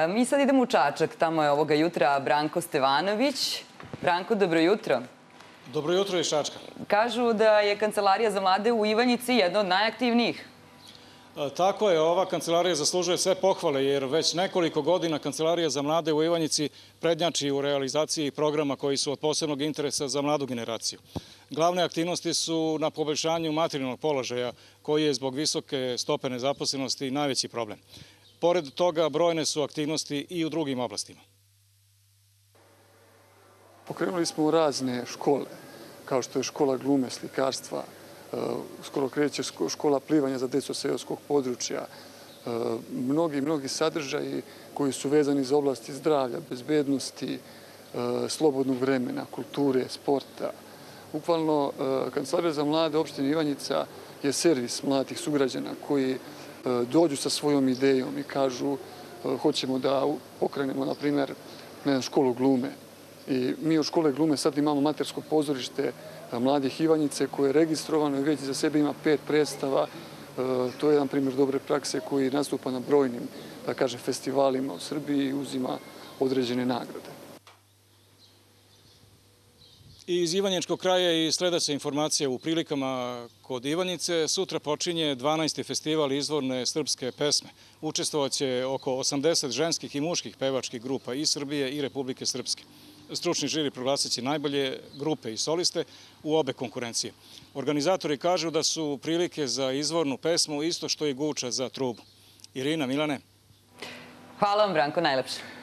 Mi sad idemo u Čačak, tamo je ovoga jutra Branko Stevanović. Branko, dobro jutro. Dobro jutro iz Čačka. Kažu da je Kancelarija za mlade u Ivanjici jedna od najaktivnijih. Tako je, ova kancelarija zaslužuje sve pohvale jer već nekoliko godina Kancelarija za mlade u Ivanjici prednjači u realizaciji programa koji su od posebnog interesa za mladu generaciju. Glavne aktivnosti su na poboljšanju materijalnog položaja koji je zbog visoke stope nezaposlenosti najveći problem. Pored toga, brojne su aktivnosti i u drugim oblastima. Pokrenuli smo razne škole, kao što je škola glume, slikarstva, skoro kreće škola plivanja za decu seoskog područja, mnogi sadržaji koji su vezani za oblasti zdravlja, bezbednosti, slobodnog vremena, kulture, sporta. Bukvalno, Kancelarija za mlade opštine Ivanjica je servis mladih sugrađana koji dođu sa svojom idejom i kažu hoćemo da pokrenemo, na primjer, školu glume. I mi od škole glume sad imamo amatersko pozorište mladih Ivanjice koje je registrovano i već za sebe ima 5 predstava. To je jedan primjer dobre prakse koji nastupa na brojnim, da kažem, festivalima u Srbiji i uzima određene nagrade. Iz Ivanjičkog kraja i sledeća informacija u prilikama kod Ivanjice. Sutra počinje 12. festival izvorne srpske pesme. Učestvovaće oko 80 ženskih i muških pevačkih grupa iz Srbije i Republike Srpske. Stručni žiri proglasit će najbolje grupe i soliste u obe konkurencije. Organizatori kažu da su prilike za izvornu pesmu isto što i guča za trubu. Irina, Milane. Hvala vam, Branko, najlepše.